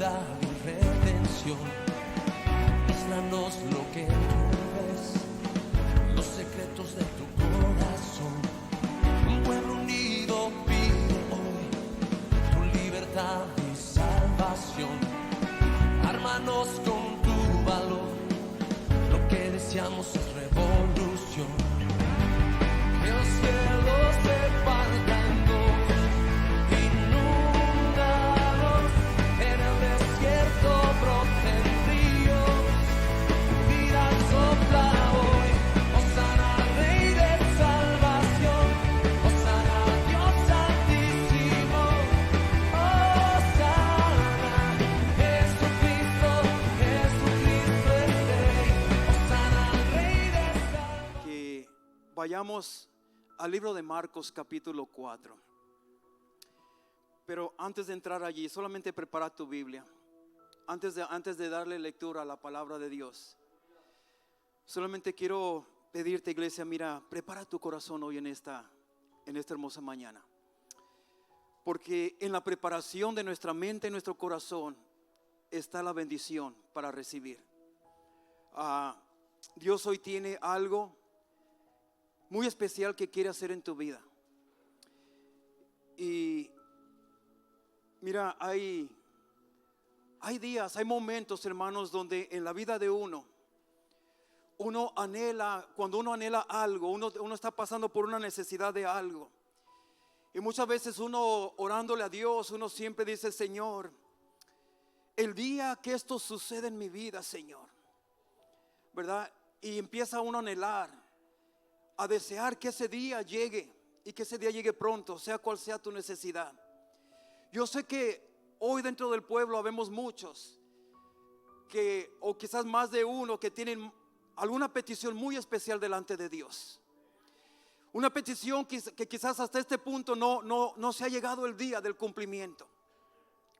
libertad y redención. Muéstranos lo que tú ves, los secretos de tu corazón. Un pueblo unido pide hoy tu libertad y salvación. Ármanos con tu valor, lo que deseamos es revolución. Que los cielos se partan en dos, inúndalos, en el desierto broten ríos, vida sopla hoy. Hosana al Rey de salvación, Hosana a Dios altísimo, Hosana, Jesucristo, Jesucristo es Rey, Hosana al Rey de salvación. Que vayamos al libro de Marcos capítulo 4. Pero antes de entrar allí, solamente prepara tu Biblia. Antes de darle lectura a la palabra de Dios, solamente quiero pedirte, iglesia, mira, prepara tu corazón hoy en esta hermosa mañana. Porque en la preparación de nuestra mente y nuestro corazón está la bendición para recibir. Dios hoy tiene algo muy especial que quiere hacer en tu vida. Y mira, hay días, hay momentos, hermanos, donde en la vida de uno anhela, cuando uno anhela algo, uno está pasando por una necesidad de algo. Y muchas veces uno orándole a Dios, uno siempre dice: Señor, el día que esto sucede en mi vida, Señor, ¿verdad? Y empieza uno a anhelar, a desear que ese día llegue, y que ese día llegue pronto, sea cual sea tu necesidad. Yo sé que hoy dentro del pueblo habemos muchos que, o quizás más de uno, que tienen alguna petición muy especial delante de Dios. Una petición que quizás hasta este punto no se ha llegado el día del cumplimiento.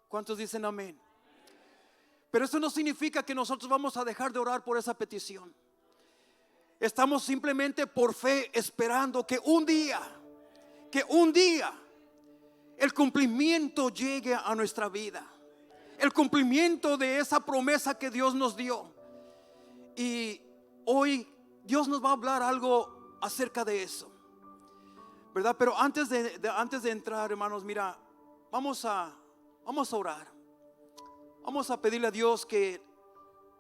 ¿Cuántos dicen amén? Pero eso no significa que nosotros vamos a dejar de orar por esa petición. Estamos simplemente por fe esperando que un día el cumplimiento llegue a nuestra vida, el cumplimiento de esa promesa que Dios nos dio. Y hoy Dios nos va a hablar algo acerca de eso, ¿verdad? Pero antes de entrar, hermanos, mira, vamos a orar. Vamos a pedirle a Dios que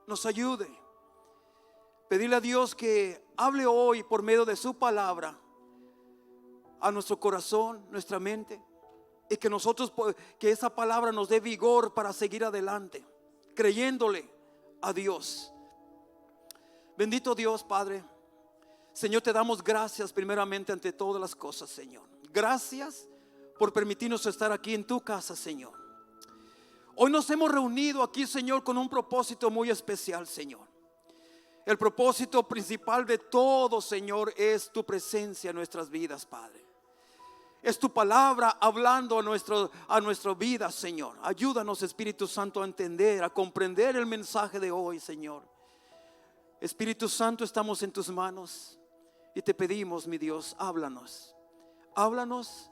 nos ayude. Pedirle a Dios que hable hoy por medio de su palabra a nuestro corazón, nuestra mente, y que que esa palabra nos dé vigor para seguir adelante, creyéndole a Dios. Bendito Dios, Padre, Señor, te damos gracias primeramente ante todas las cosas, Señor. Gracias por permitirnos estar aquí en tu casa, Señor. Hoy nos hemos reunido aquí, Señor, con un propósito muy especial, Señor. El propósito principal de todo, Señor, es tu presencia en nuestras vidas, Padre. Es tu palabra hablando a nuestra vida, Señor. Ayúdanos, Espíritu Santo, a entender, a comprender el mensaje de hoy, Señor. Espíritu Santo, estamos en tus manos y te pedimos, mi Dios, háblanos. Háblanos,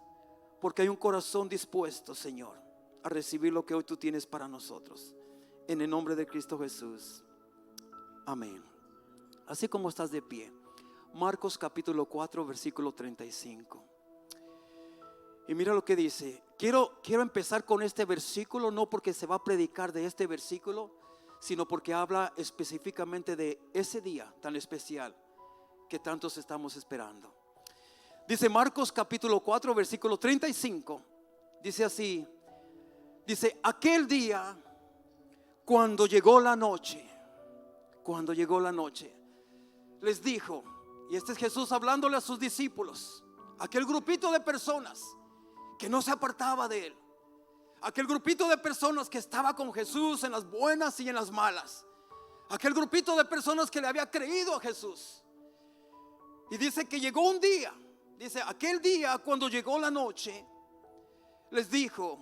porque hay un corazón dispuesto, Señor, a recibir lo que hoy tú tienes para nosotros. En el nombre de Cristo Jesús. Amén. Así como estás de pie, Marcos capítulo 4 versículo 35. Y mira lo que dice. Quiero empezar con este versículo, no porque se va a predicar de este versículo, sino porque habla específicamente de ese día tan especial que tantos estamos esperando. Dice Marcos capítulo 4 versículo 35. Dice así. Dice: aquel día, cuando llegó la noche, les dijo, y este es Jesús hablándole a sus discípulos, aquel grupito de personas que no se apartaba de él, aquel grupito de personas que estaba con Jesús en las buenas y en las malas, aquel grupito de personas que le había creído a Jesús. Y dice que llegó un día, dice, aquel día cuando llegó la noche, les dijo: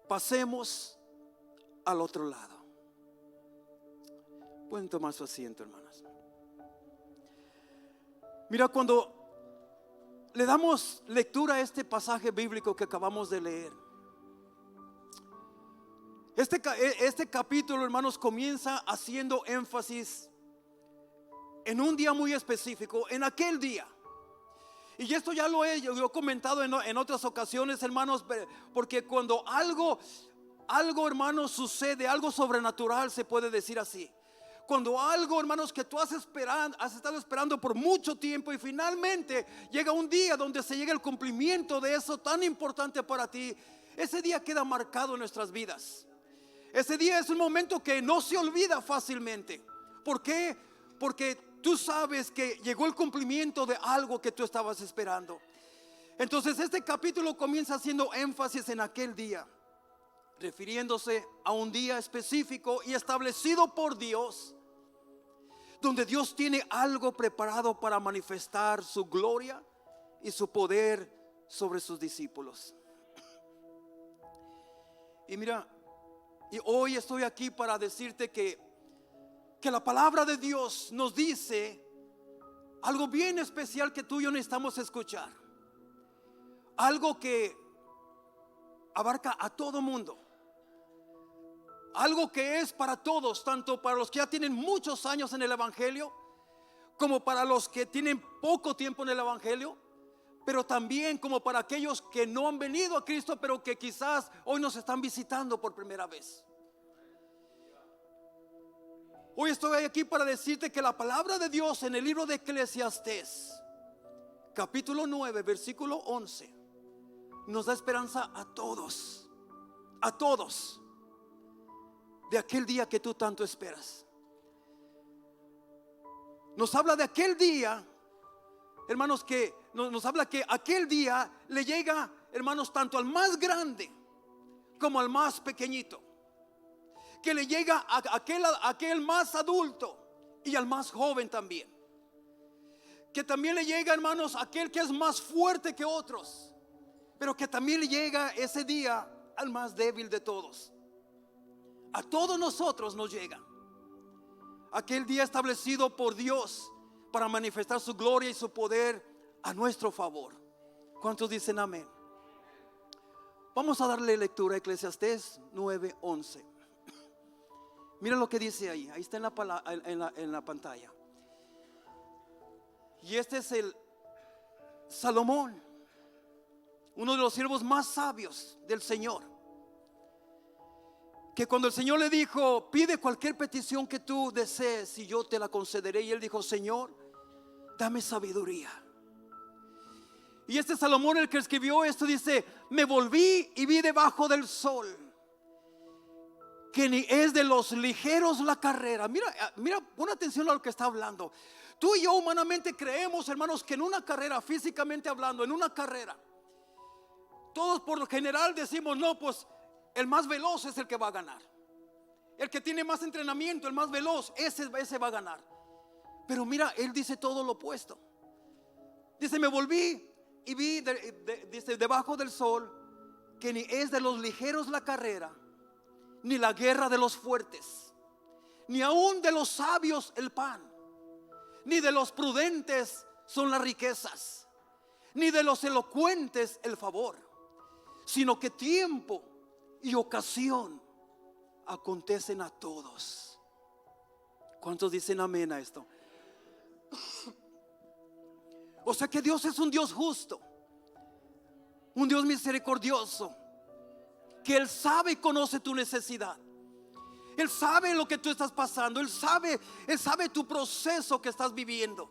pasemos al otro lado. Pueden tomar su asiento, hermanos. Mira, cuando le damos lectura a este pasaje bíblico que acabamos de leer, Este capítulo, hermanos, comienza haciendo énfasis en un día muy específico, en aquel día. Y esto ya lo he comentado en otras ocasiones, hermanos, porque cuando algo, hermanos, sucede, algo sobrenatural, se puede decir así. Cuando algo, hermanos, que tú has estado esperando por mucho tiempo y finalmente llega un día donde se llega el cumplimiento de eso tan importante para ti, ese día queda marcado en nuestras vidas. Ese día es un momento que no se olvida fácilmente. ¿Por qué? Porque tú sabes que llegó el cumplimiento de algo que tú estabas esperando. Entonces este capítulo comienza haciendo énfasis en aquel día, refiriéndose a un día específico y establecido por Dios, donde Dios tiene algo preparado para manifestar su gloria y su poder sobre sus discípulos. Y mira, y hoy estoy aquí para decirte que la palabra de Dios nos dice algo bien especial que tú y yo necesitamos escuchar. Algo que abarca a todo mundo. Algo que es para todos, tanto para los que ya tienen muchos años en el evangelio, como para los que tienen poco tiempo en el evangelio, pero también como para aquellos que no han venido a Cristo, pero que quizás hoy nos están visitando por primera vez. Hoy estoy aquí para decirte que la palabra de Dios en el libro de Eclesiastés, capítulo 9, versículo 11, nos da esperanza a todos, de aquel día que tú tanto esperas. Nos habla de aquel día, hermanos, que nos habla que aquel día le llega, hermanos, tanto al más grande como al más pequeñito, que le llega a aquel más adulto y al más joven también, que también le llega, hermanos, a aquel que es más fuerte que otros, pero que también le llega ese día al más débil de todos. A todos nosotros nos llega aquel día establecido por Dios para manifestar su gloria y su poder a nuestro favor. ¿Cuántos dicen amén? Vamos a darle lectura a Eclesiastés 9:11. Mira lo que dice ahí. Ahí está en la pantalla. Y este es el Salomón, uno de los siervos más sabios del Señor, que cuando el Señor le dijo: pide cualquier petición que tú desees y yo te la concederé, y él dijo: Señor, dame sabiduría. Y este Salomón, el que escribió esto, dice: me volví y vi debajo del sol que ni es de los ligeros la carrera. Mira, pon atención a lo que está hablando. Tú y yo humanamente creemos, hermanos, que en una carrera, físicamente hablando, en una carrera, todos por lo general decimos: no, pues el más veloz es el que va a ganar. El que tiene más entrenamiento, el más veloz, ese va a ganar. Pero mira, él dice todo lo opuesto. Dice: me volví y vi dice, debajo del sol que ni es de los ligeros la carrera, ni la guerra de los fuertes, ni aún de los sabios el pan, ni de los prudentes son las riquezas, ni de los elocuentes el favor, sino que tiempo y ocasión acontecen a todos. ¿Cuántos dicen amén a esto? O sea que Dios es un Dios justo, un Dios misericordioso, que Él sabe y conoce tu necesidad. Él sabe lo que tú estás pasando. Él sabe tu proceso que estás viviendo.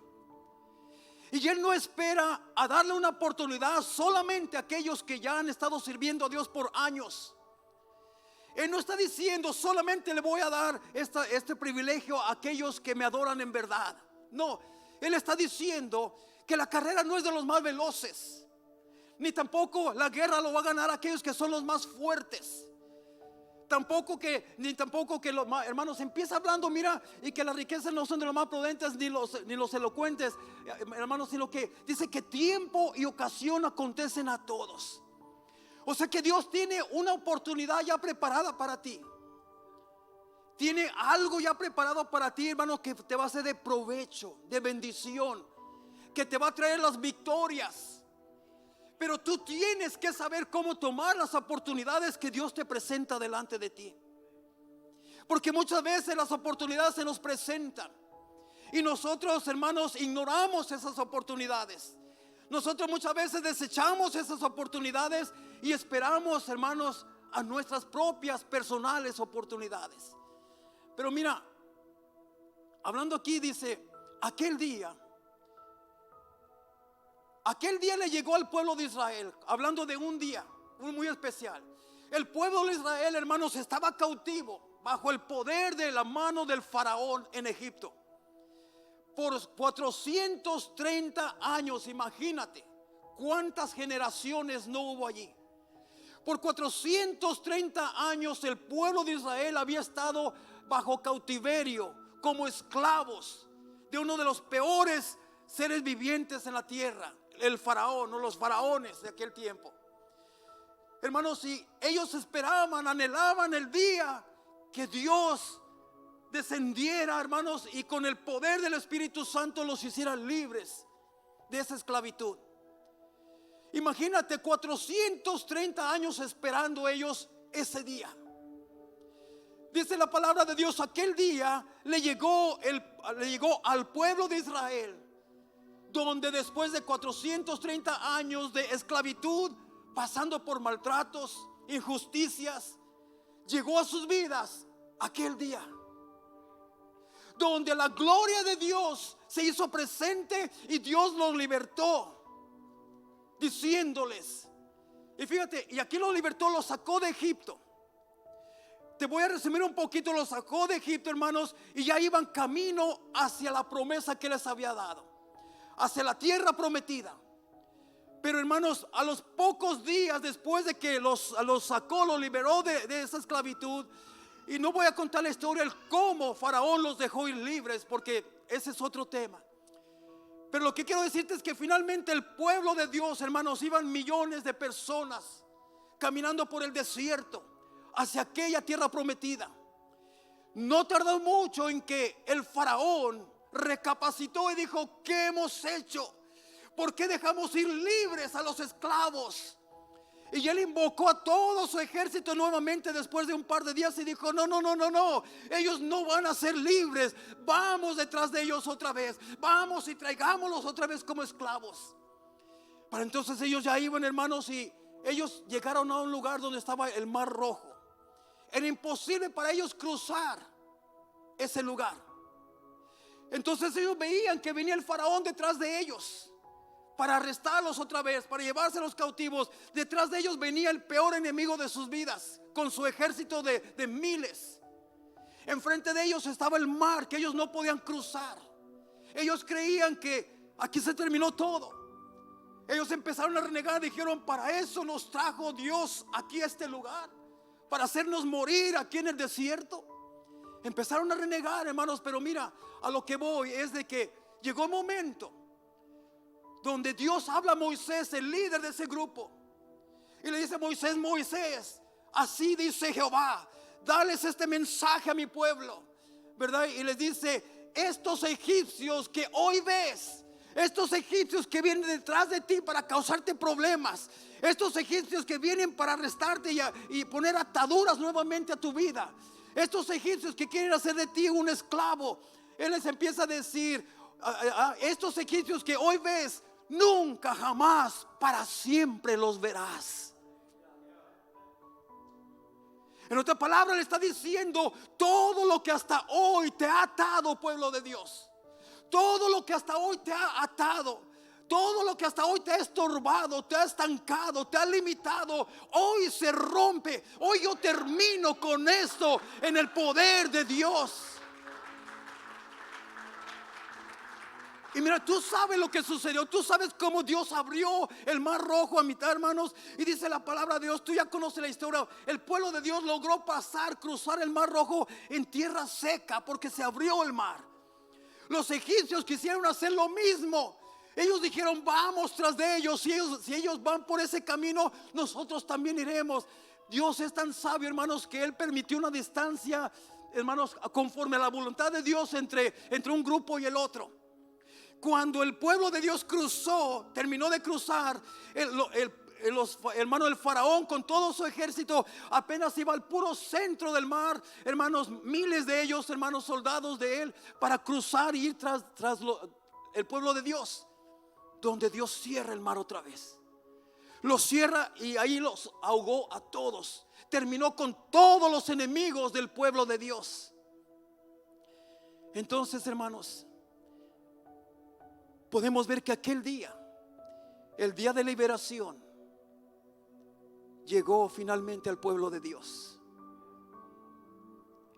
Y Él no espera a darle una oportunidad solamente a aquellos que ya han estado sirviendo a Dios por años. Él no está diciendo: solamente le voy a dar este privilegio a aquellos que me adoran en verdad. No, Él está diciendo que la carrera no es de los más veloces, ni tampoco la guerra lo va a ganar aquellos que son los más fuertes. Ni tampoco que los hermanos, empieza hablando, mira, y que las riquezas no son de los más prudentes ni los elocuentes, hermanos, sino que dice que tiempo y ocasión acontecen a todos. O sea que Dios tiene una oportunidad ya preparada para ti. Tiene algo ya preparado para ti, hermano, que te va a ser de provecho, de bendición, que te va a traer las victorias. Pero tú tienes que saber cómo tomar las oportunidades que Dios te presenta delante de ti. Porque muchas veces las oportunidades se nos presentan y nosotros, hermanos, ignoramos esas oportunidades. Nosotros muchas veces desechamos esas oportunidades y esperamos, hermanos, a nuestras propias personales oportunidades. Pero mira, hablando aquí dice, aquel día le llegó al pueblo de Israel, hablando de un día muy especial. El pueblo de Israel, hermanos, estaba cautivo bajo el poder de la mano del faraón en Egipto por 430 años. Imagínate cuántas generaciones no hubo allí. Por 430 años el pueblo de Israel había estado bajo cautiverio como esclavos de uno de los peores seres vivientes en la tierra, el faraón o los faraones de aquel tiempo. Hermanos, si ellos esperaban, anhelaban el día que Dios descendiera, hermanos, y con el poder del Espíritu Santo los hiciera libres de esa esclavitud. Imagínate 430 años esperando ellos ese día. Dice la palabra de Dios, aquel día le llegó al pueblo de Israel, donde después de 430 años de esclavitud, pasando por maltratos, injusticias, llegó a sus vidas aquel día donde la gloria de Dios se hizo presente y Dios los libertó, diciéndoles, y fíjate, y aquí los libertó, los sacó de Egipto. Te voy a resumir un poquito, los sacó de Egipto, hermanos, y ya iban camino hacia la promesa que les había dado, hacia la tierra prometida. Pero hermanos, a los pocos días después de que los sacó, los liberó de esa esclavitud, y no voy a contar la historia, el cómo Faraón los dejó ir libres, porque ese es otro tema. Pero lo que quiero decirte es que finalmente el pueblo de Dios, hermanos, iban millones de personas caminando por el desierto hacia aquella tierra prometida. No tardó mucho en que el faraón recapacitó y dijo: ¿qué hemos hecho? ¿Por qué dejamos ir libres a los esclavos? Y él invocó a todo su ejército nuevamente después de un par de días y dijo: no, ellos no van a ser libres. Vamos detrás de ellos otra vez. Vamos y traigámoslos otra vez como esclavos. Para entonces ellos ya iban, hermanos, y ellos llegaron a un lugar donde estaba el Mar Rojo. Era imposible para ellos cruzar ese lugar. Entonces ellos veían que venía el faraón detrás de ellos para arrestarlos otra vez, para llevárselos cautivos. Detrás de ellos venía el peor enemigo de sus vidas, con su ejército de miles. Enfrente de ellos estaba el mar que ellos no podían cruzar. Ellos creían que aquí se terminó todo. Ellos empezaron a renegar, dijeron: para eso nos trajo Dios aquí a este lugar, para hacernos morir aquí en el desierto. Empezaron a renegar, hermanos. Pero mira, a lo que voy es de que llegó un momento donde Dios habla a Moisés, el líder de ese grupo, y le dice: Moisés, así dice Jehová, dales este mensaje a mi pueblo, ¿verdad? Y les dice: estos egipcios que hoy ves, estos egipcios que vienen detrás de ti para causarte problemas, estos egipcios que vienen para arrestarte y poner ataduras nuevamente a tu vida, estos egipcios que quieren hacer de ti un esclavo, él les empieza a decir: estos egipcios que hoy ves, nunca jamás, para siempre los verás. En otra palabra, le está diciendo: todo lo que hasta hoy te ha atado, pueblo de Dios, todo lo que hasta hoy te ha atado, todo lo que hasta hoy te ha estorbado, te ha estancado, te ha limitado, hoy se rompe. Hoy yo termino con esto en el poder de Dios. Y mira, tú sabes lo que sucedió. Tú sabes cómo Dios abrió el Mar Rojo a mitad, hermanos. Y dice la palabra de Dios, tú ya conoces la historia. El pueblo de Dios logró cruzar el Mar Rojo en tierra seca, porque se abrió el mar. Los egipcios quisieron hacer lo mismo. Ellos dijeron: vamos tras de ellos. Si ellos van por ese camino, nosotros también iremos. Dios es tan sabio, hermanos, que Él permitió una distancia, hermanos, conforme a la voluntad de Dios entre un grupo y el otro. Cuando el pueblo de Dios terminó de cruzar, hermano, el faraón con todo su ejército apenas iba al puro centro del mar, hermanos, miles de ellos, hermanos, soldados de él, para cruzar y ir tras el pueblo de Dios, donde Dios cierra el mar otra vez. Los cierra y ahí los ahogó a todos. Terminó con todos los enemigos del pueblo de Dios. Entonces, hermanos, podemos ver que aquel día, el día de liberación, llegó finalmente al pueblo de Dios.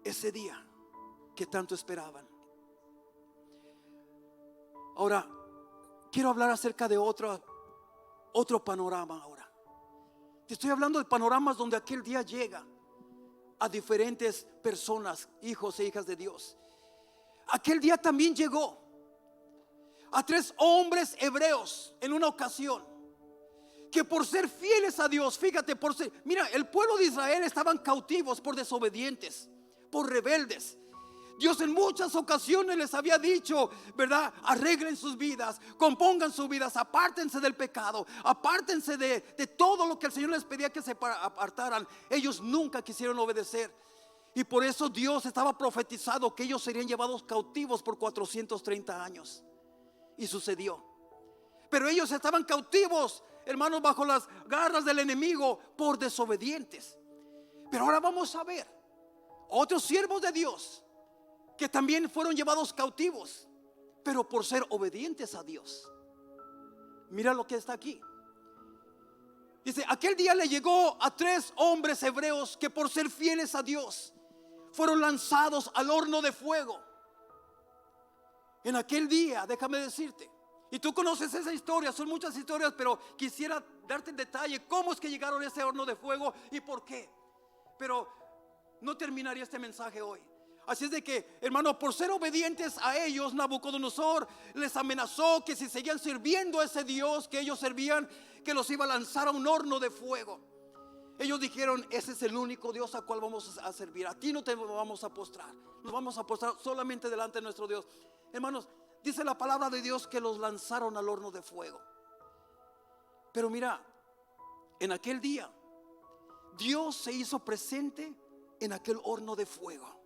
Ese día que tanto esperaban. Ahora, quiero hablar acerca de otro panorama ahora. Te estoy hablando de panoramas donde aquel día llega a diferentes personas, hijos e hijas de Dios. Aquel día también llegó a 3 hombres hebreos en una ocasión, que por ser fieles a Dios, fíjate, mira, el pueblo de Israel estaban cautivos por desobedientes, por rebeldes. Dios en muchas ocasiones les había dicho, ¿verdad? Arreglen sus vidas, compongan sus vidas, apártense del pecado, apártense de todo lo que el Señor les pedía que se apartaran. Ellos nunca quisieron obedecer. Y por eso Dios estaba profetizado que ellos serían llevados cautivos por 430 años. Y sucedió. Pero ellos estaban cautivos, hermanos, bajo las garras del enemigo por desobedientes. Pero ahora vamos a ver otros siervos de Dios que también fueron llevados cautivos, pero por ser obedientes a Dios. Mira lo que está aquí. Dice, aquel día le llegó a 3 hombres hebreos que por ser fieles a Dios fueron lanzados al horno de fuego. En aquel día, déjame decirte, y tú conoces esa historia, son muchas historias, pero quisiera darte el detalle, cómo es que llegaron a ese horno de fuego y por qué. Pero no terminaría este mensaje hoy. Así es de que, hermano, por ser obedientes a ellos, Nabucodonosor les amenazó que si seguían sirviendo a ese Dios que ellos servían, que los iba a lanzar a un horno de fuego. Ellos dijeron, ese es el único Dios al cual vamos a servir. A ti no te vamos a postrar. Nos vamos a postrar solamente delante de nuestro Dios. Hermanos, dice la palabra de Dios que los lanzaron al horno de fuego. Pero mira, en aquel día Dios se hizo presente en aquel horno de fuego.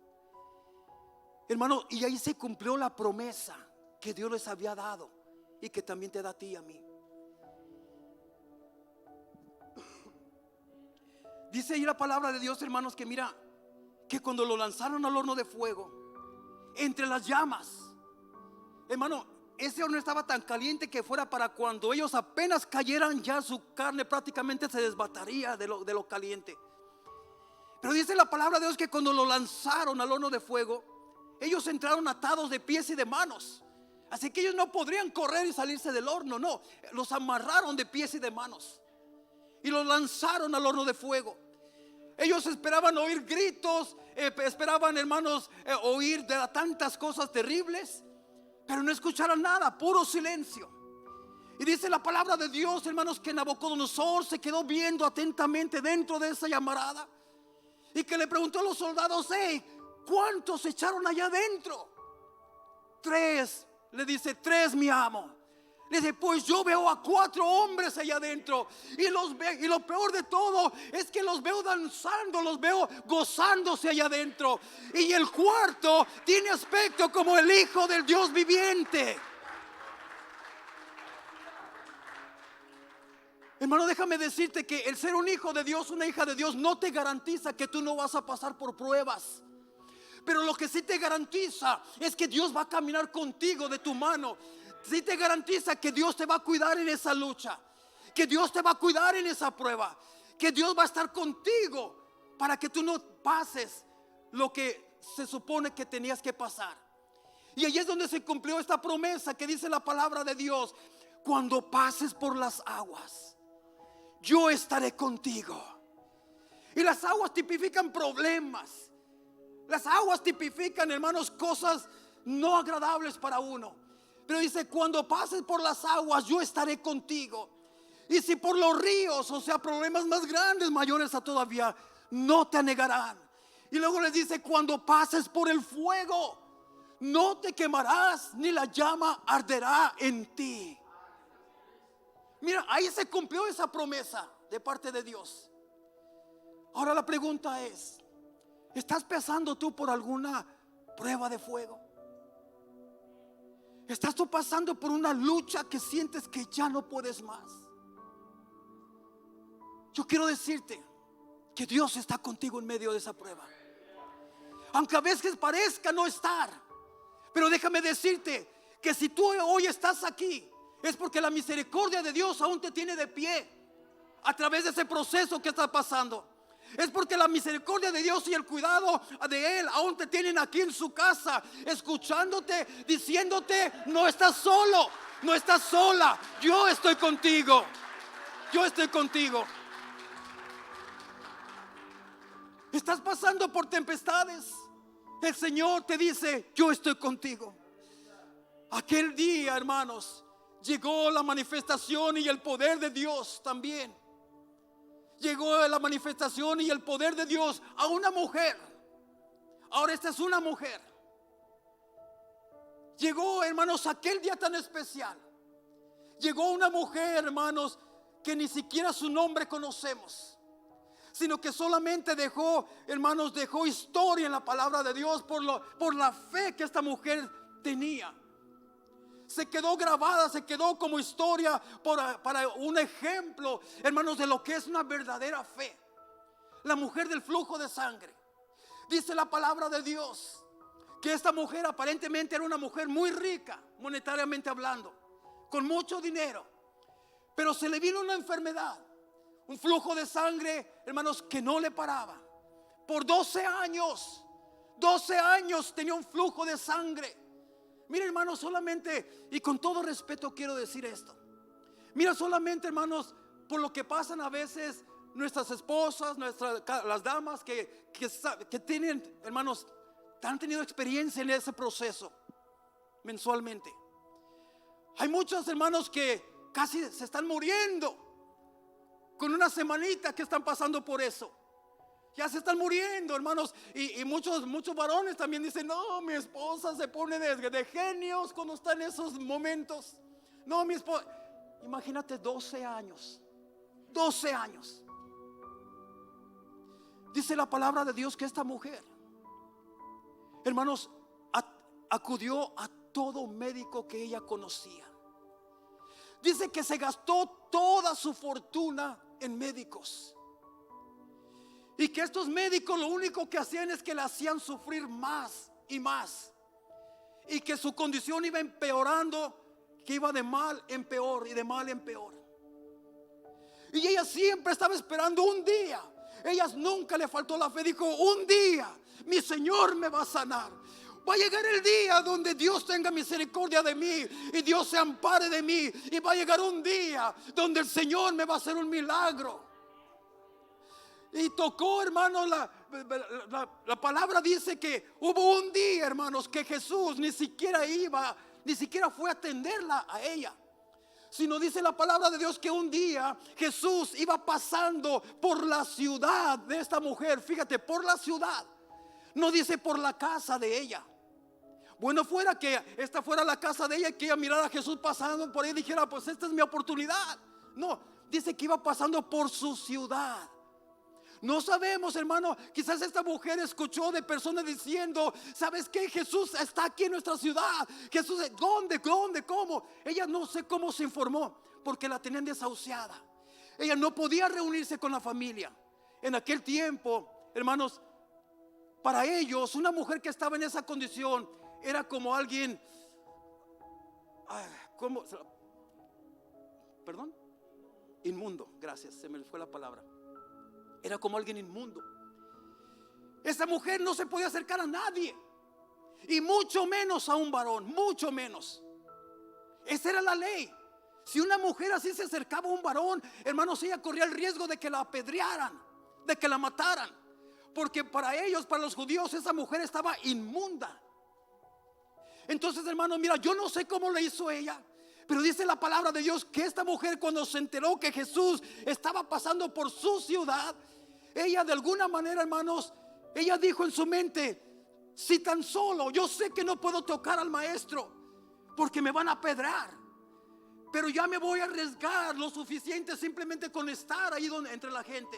Hermano, y ahí se cumplió la promesa que Dios les había dado y que también te da a ti y a mí. Dice ahí la palabra de Dios, hermanos, que mira, que cuando lo lanzaron al horno de fuego, entre las llamas, hermano, ese horno estaba tan caliente que fuera para cuando ellos apenas cayeran, ya su carne prácticamente se desbataría de lo caliente. Pero dice la palabra de Dios que cuando lo lanzaron al horno de fuego, ellos entraron atados de pies y de manos. Así que ellos no podrían correr y salirse del horno. No, los amarraron de pies y de manos y los lanzaron al horno de fuego. Ellos esperaban oír gritos, esperaban, hermanos, oír de tantas cosas terribles, pero no escucharon nada, puro silencio. Y dice la palabra de Dios, hermanos, que Nabucodonosor se quedó viendo atentamente dentro de esa llamarada y que le preguntó a los soldados, ¿cuántos se echaron allá adentro? 3, le dice, 3, mi amo. Le dice, pues yo veo a 4 hombres allá adentro y lo peor de todo es que los veo danzando, los veo gozándose allá adentro. Y el cuarto tiene aspecto como el Hijo del Dios viviente. Hermano, déjame decirte que el ser un hijo de Dios, una hija de Dios, no te garantiza que tú no vas a pasar por pruebas. Pero lo que sí te garantiza es que Dios va a caminar contigo de tu mano. Sí te garantiza que Dios te va a cuidar en esa lucha, que Dios te va a cuidar en esa prueba, que Dios va a estar contigo para que tú no pases lo que se supone que tenías que pasar. Y ahí es donde se cumplió esta promesa que dice la palabra de Dios: cuando pases por las aguas, yo estaré contigo. Y las aguas tipifican problemas. Las aguas tipifican, hermanos, cosas no agradables para uno. Pero dice, cuando pases por las aguas, yo estaré contigo. Y si por los ríos, o sea, problemas más grandes, mayores a todavía, no te anegarán. Y luego les dice, cuando pases por el fuego, no te quemarás, ni la llama arderá en ti. Mira, ahí se cumplió esa promesa de parte de Dios. Ahora la pregunta es, ¿estás pasando tú por alguna prueba de fuego? ¿Estás tú pasando por una lucha que sientes que ya no puedes más? Yo quiero decirte que Dios está contigo en medio de esa prueba, aunque a veces parezca no estar. Pero déjame decirte que si tú hoy estás aquí, es porque la misericordia de Dios aún te tiene de pie a través de ese proceso que estás pasando. Es porque la misericordia de Dios y el cuidado de Él aún te tienen aquí en su casa, escuchándote, diciéndote: no estás solo, no estás sola, yo estoy contigo, yo estoy contigo. Estás pasando por tempestades, el Señor te dice: yo estoy contigo. Aquel día, hermanos, llegó la manifestación y el poder de Dios también. Llegó la manifestación y el poder de Dios a una mujer. Ahora esta es una mujer. Llegó, hermanos, aquel día tan especial. Llegó una mujer, hermanos, que ni siquiera su nombre conocemos, sino que solamente dejó, hermanos, dejó historia en la palabra de Dios por la fe que esta mujer tenía. Se quedó grabada, se quedó como historia para un ejemplo, hermanos, de lo que es una verdadera fe. La mujer del flujo de sangre. Dice la palabra de Dios que esta mujer aparentemente era una mujer muy rica, monetariamente hablando, con mucho dinero, pero se le vino una enfermedad, un flujo de sangre, hermanos, que no le paraba. Por 12 años tenía un flujo de sangre. Mira, hermanos, solamente, y con todo respeto quiero decir esto. Mira, solamente, hermanos, por lo que pasan a veces nuestras esposas, las damas que tienen, hermanos, han tenido experiencia en ese proceso mensualmente. Hay muchos hermanos que casi se están muriendo con una semanita que están pasando por eso. Ya se están muriendo, hermanos. Y muchos varones también dicen: no, mi esposa se pone de genios cuando está en esos momentos. No, mi esposa. Imagínate 12 años. 12 años. Dice la palabra de Dios que esta mujer, hermanos, acudió a todo médico que ella conocía. Dice que se gastó toda su fortuna en médicos. Y que estos médicos lo único que hacían es que la hacían sufrir más y más. Y que su condición iba empeorando, que iba de mal en peor y de mal en peor. Y ella siempre estaba esperando un día. Ella nunca le faltó la fe. Dijo: un día mi Señor me va a sanar. Va a llegar el día donde Dios tenga misericordia de mí y Dios se ampare de mí. Y va a llegar un día donde el Señor me va a hacer un milagro. Y tocó, hermanos, la palabra dice que hubo un día, hermanos, que Jesús ni siquiera fue a atenderla a ella, sino dice la palabra de Dios que un día Jesús iba pasando por la ciudad de esta mujer. Fíjate, por la ciudad, no dice por la casa de ella. Bueno fuera que esta fuera la casa de ella y que ella mirara a Jesús pasando por ahí y dijera: pues esta es mi oportunidad. No, dice que iba pasando por su ciudad. No sabemos, hermano, quizás esta mujer escuchó de personas diciendo: ¿sabes qué? Jesús está aquí en nuestra ciudad. Jesús, ¿dónde? ¿Cómo? Ella no sé cómo se informó, porque la tenían desahuciada. Ella no podía reunirse con la familia. En aquel tiempo, hermanos, para ellos una mujer que estaba en esa condición era como alguien, inmundo. Gracias, se me fue la palabra. Era como alguien inmundo. Esa mujer no se podía acercar a nadie, y mucho menos a un varón, mucho menos. Esa era la ley. Si una mujer así se acercaba a un varón, hermanos, ella corría el riesgo de que la apedrearan, de que la mataran, porque para ellos, para los judíos, esa mujer estaba inmunda. Entonces, hermanos, mira, yo no sé cómo le hizo ella, pero dice la palabra de Dios que esta mujer, cuando se enteró que Jesús estaba pasando por su ciudad, ella de alguna manera, hermanos, ella dijo en su mente: si tan solo yo sé que no puedo tocar al maestro porque me van a apedrear, pero ya me voy a arriesgar lo suficiente simplemente con estar ahí entre la gente.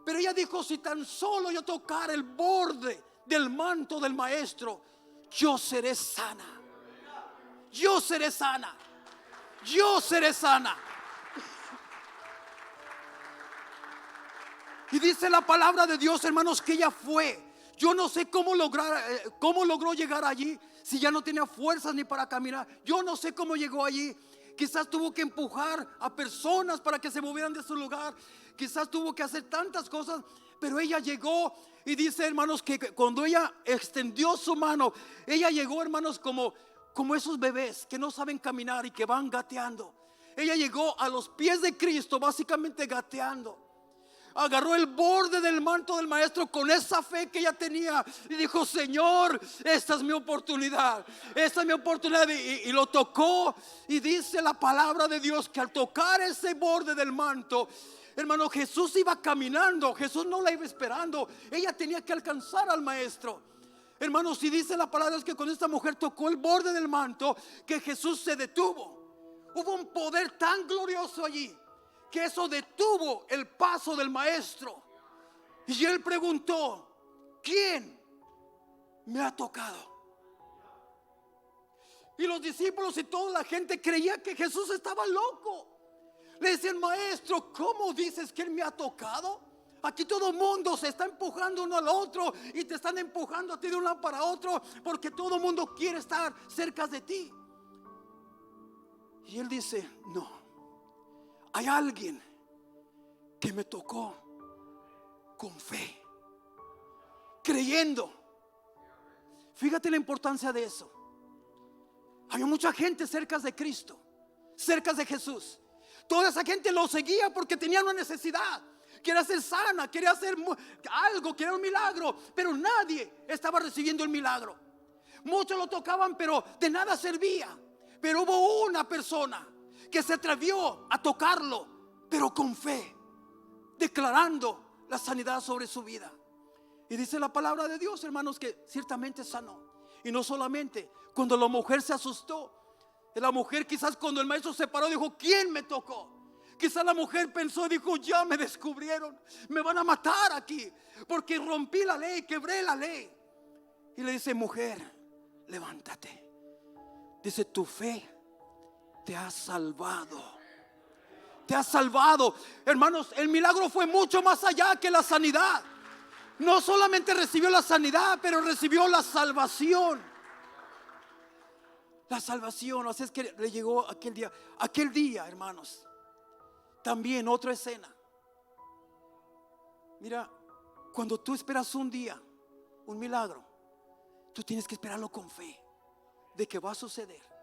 Pero ella dijo, si tan solo yo tocar el borde del manto del maestro, yo seré sana. Yo seré sana. Yo seré sana. Y dice la palabra de Dios, hermanos, que ella fue. Yo no sé cómo logró llegar allí, si ya no tenía fuerzas ni para caminar. Yo no sé cómo llegó allí. Quizás tuvo que empujar a personas para que se movieran de su lugar. Quizás tuvo que hacer tantas cosas, pero ella llegó. Y dice, hermanos, que cuando ella extendió su mano, ella llegó, hermanos, como esos bebés que no saben caminar y que van gateando. Ella llegó a los pies de Cristo, básicamente gateando. Agarró el borde del manto del maestro con esa fe que ella tenía y dijo, Señor, esta es mi oportunidad. Esta es mi oportunidad. Y lo tocó. Y dice la palabra de Dios que al tocar ese borde del manto, hermano, Jesús iba caminando. Jesús no la iba esperando. Ella tenía que alcanzar al maestro. Hermanos, si dice la palabra es que cuando esta mujer tocó el borde del manto, que Jesús se detuvo. Hubo un poder tan glorioso allí que eso detuvo el paso del maestro. Y él preguntó, ¿quién me ha tocado? Y los discípulos y toda la gente creía que Jesús estaba loco. Le decían, maestro, ¿cómo dices que él me ha tocado? Aquí todo el mundo se está empujando uno al otro y te están empujando a ti de un lado para otro porque todo el mundo quiere estar cerca de ti. Y él dice, no. Hay alguien que me tocó con fe, creyendo. Fíjate la importancia de eso. Había mucha gente cerca de Cristo, cerca de Jesús. Toda esa gente lo seguía porque tenía una necesidad. Quería ser sana, quería hacer algo, quería un milagro. Pero nadie estaba recibiendo el milagro. Muchos lo tocaban, pero de nada servía. Pero hubo una persona que se atrevió a tocarlo, pero con fe, declarando la sanidad sobre su vida. Y dice la palabra de Dios, hermanos, que ciertamente sanó. Y no solamente, cuando la mujer se asustó, la mujer quizás cuando el maestro se paró dijo, ¿quién me tocó? Quizás la mujer pensó, dijo, ya me descubrieron, me van a matar aquí, porque rompí la ley, quebré la ley. Y le dice, mujer, levántate. Dice, tu fe te ha salvado. Te ha salvado. Hermanos, el milagro fue mucho más allá que la sanidad. No solamente recibió la sanidad, pero recibió la salvación. La salvación. Así es que le llegó aquel día. Aquel día, hermanos, también otra escena. Mira, cuando tú esperas un día, un milagro, tú tienes que esperarlo con fe de que va a suceder.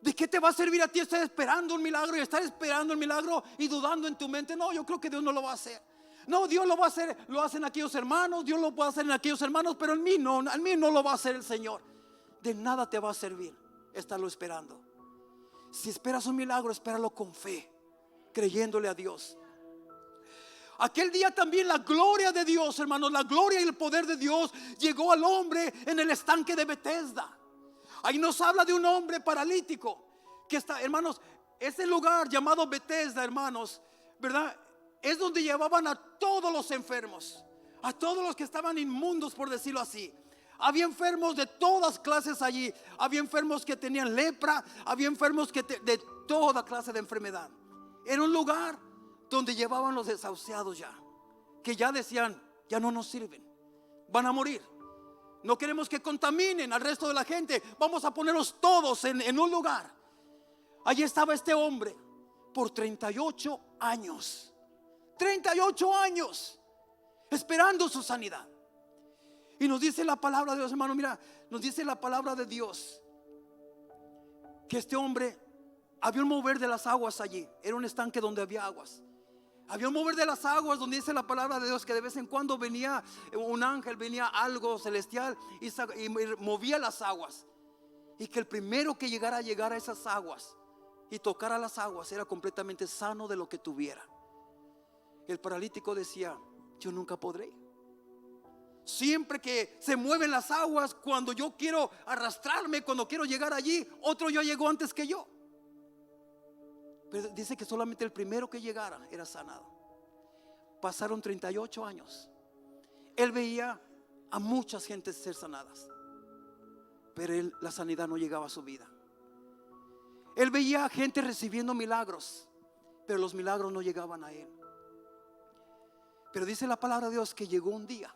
¿De qué te va a servir a ti estar esperando un milagro y estar esperando el milagro y dudando en tu mente? No, yo creo que Dios no lo va a hacer. No, Dios lo va a hacer, lo hacen aquellos hermanos, Dios lo puede hacer en aquellos hermanos, pero en mí no lo va a hacer el Señor. De nada te va a servir estarlo esperando. Si esperas un milagro, espéralo con fe, creyéndole a Dios. Aquel día también la gloria de Dios, hermanos, la gloria y el poder de Dios llegó al hombre en el estanque de Betesda. Ahí nos habla de un hombre paralítico que está, hermanos, ese lugar llamado Betesda, hermanos, ¿verdad? Es donde llevaban a todos los enfermos, a todos los que estaban inmundos, por decirlo así. Había enfermos de todas clases allí. Había enfermos que tenían lepra, había enfermos de toda clase de enfermedad. Era un lugar donde llevaban los desahuciados ya, que ya decían, ya no nos sirven, van a morir. No queremos que contaminen al resto de la gente. Vamos a ponerlos todos en un lugar. Allí estaba este hombre por 38 años. 38 años esperando su sanidad. Y nos dice la palabra de Dios, hermano, mira, nos dice la palabra de Dios que este hombre, había un mover de las aguas allí. Era un estanque donde había aguas. Había un mover de las aguas donde dice la palabra de Dios que de vez en cuando venía un ángel, venía algo celestial y movía las aguas. Y que el primero que llegara a esas aguas y tocara las aguas era completamente sano de lo que tuviera. El paralítico decía, yo nunca podré. Siempre que se mueven las aguas, cuando yo quiero arrastrarme, cuando quiero llegar allí, otro ya llegó antes que yo. Pero dice que solamente el primero que llegara era sanado. Pasaron 38 años. Él veía a muchas gentes ser sanadas, pero la sanidad no llegaba a su vida. Él veía a gente recibiendo milagros, pero los milagros no llegaban a él. Pero dice la palabra de Dios que llegó un día.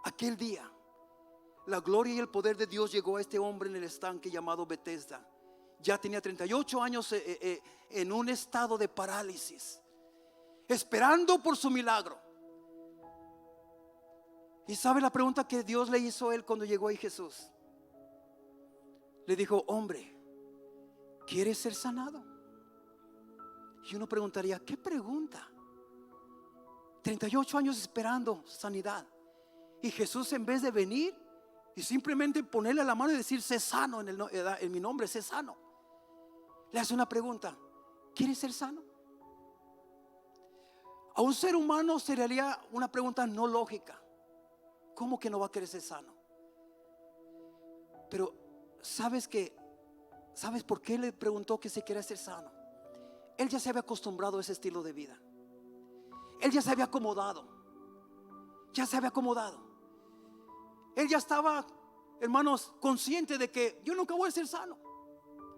Aquel día la gloria y el poder de Dios llegó a este hombre en el estanque llamado Betesda. Ya tenía 38 años en un estado de parálisis, esperando por su milagro. Y sabe la pregunta que Dios le hizo a él cuando llegó ahí Jesús. Le dijo: hombre, ¿quieres ser sanado? Y uno preguntaría: ¿qué pregunta? 38 años esperando sanidad, y Jesús, en vez de venir y simplemente ponerle la mano y decir: sé sano en mi nombre, sé sano, le hace una pregunta: ¿quieres ser sano? A un ser humano se le haría una pregunta no lógica: ¿cómo que no va a querer ser sano? Pero ¿sabes por qué le preguntó que si quería ser sano? Él ya se había acostumbrado a ese estilo de vida. Él ya se había acomodado. Él ya estaba, hermanos, consciente de que yo nunca voy a ser sano.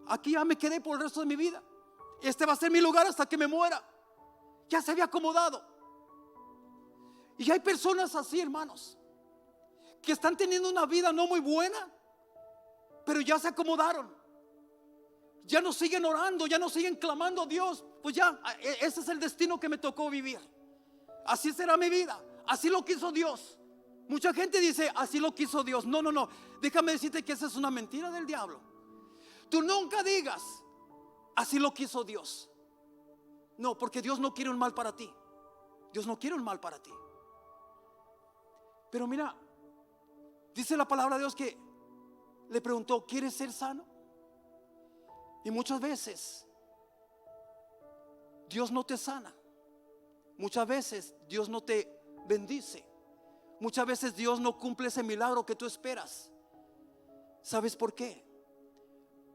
Aquí ya me quedé por el resto de mi vida. Este va a ser mi lugar hasta que me muera. Ya se había acomodado. Y hay personas así, hermanos, que están teniendo una vida no muy buena, pero ya se acomodaron. Ya no siguen orando, ya no siguen clamando a Dios. Pues ya, ese es el destino que me tocó vivir. Así será mi vida, así lo quiso Dios. Mucha gente dice: así lo quiso Dios. No, déjame decirte que esa es una mentira del diablo. Tú nunca digas: así lo quiso Dios. No, porque Dios no quiere un mal para ti. Dios no quiere un mal para ti. Pero mira, dice la palabra de Dios que le preguntó: ¿quieres ser sano? Y muchas veces Dios no te sana. Muchas veces Dios no te bendice. Muchas veces Dios no cumple ese milagro que tú esperas. ¿Sabes por qué?